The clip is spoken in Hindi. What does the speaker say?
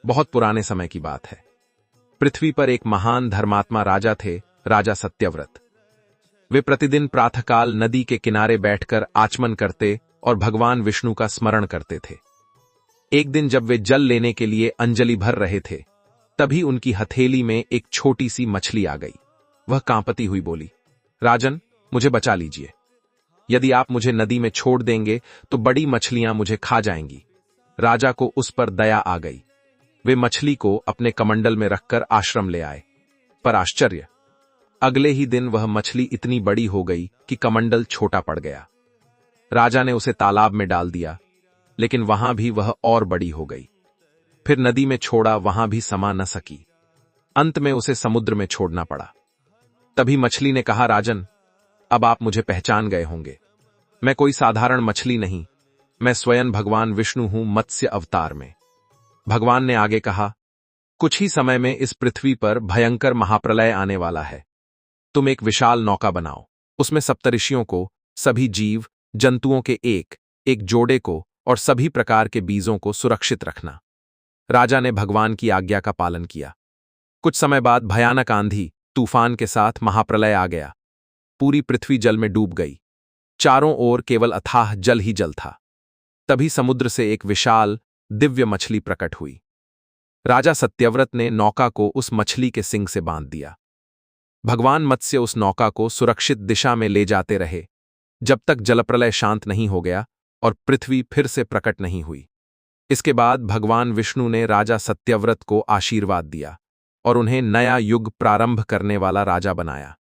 बहुत पुराने समय की बात है। पृथ्वी पर एक महान धर्मात्मा राजा थे, राजा सत्यव्रत। वे प्रतिदिन प्रातःकाल नदी के किनारे बैठकर आचमन करते और भगवान विष्णु का स्मरण करते थे। एक दिन जब वे जल लेने के लिए अंजलि भर रहे थे, तभी उनकी हथेली में एक छोटी सी मछली आ गई। वह कांपती हुई बोली, राजन, मुझे बचा लीजिए। यदि आप मुझे नदी में छोड़ देंगे तो बड़ी मछलियां मुझे खा जाएंगी। राजा को उस पर दया आ गई। वे मछली को अपने कमंडल में रखकर आश्रम ले आए। पर आश्चर्य, अगले ही दिन वह मछली इतनी बड़ी हो गई कि कमंडल छोटा पड़ गया। राजा ने उसे तालाब में डाल दिया, लेकिन वहां भी वह और बड़ी हो गई। फिर नदी में छोड़ा, वहां भी समा न सकी। अंत में उसे समुद्र में छोड़ना पड़ा। तभी मछली ने कहा, राजन, अब आप मुझे पहचान गए होंगे। मैं कोई साधारण मछली नहीं, मैं स्वयं भगवान विष्णु हूं, मत्स्य अवतार में। भगवान ने आगे कहा, कुछ ही समय में इस पृथ्वी पर भयंकर महाप्रलय आने वाला है। तुम एक विशाल नौका बनाओ, उसमें सप्तऋषियों को, सभी जीव जंतुओं के एक एक जोड़े को और सभी प्रकार के बीजों को सुरक्षित रखना। राजा ने भगवान की आज्ञा का पालन किया। कुछ समय बाद भयानक आंधी तूफान के साथ महाप्रलय आ गया। पूरी पृथ्वी जल में डूब गई। चारों ओर केवल अथाह जल ही जल था। तभी समुद्र से एक विशाल दिव्य मछली प्रकट हुई। राजा सत्यव्रत ने नौका को उस मछली के सिंग से बांध दिया। भगवान मत्स्य उस नौका को सुरक्षित दिशा में ले जाते रहे, जब तक जलप्रलय शांत नहीं हो गया और पृथ्वी फिर से प्रकट नहीं हुई। इसके बाद भगवान विष्णु ने राजा सत्यव्रत को आशीर्वाद दिया और उन्हें नया युग प्रारंभ करने वाला राजा बनाया।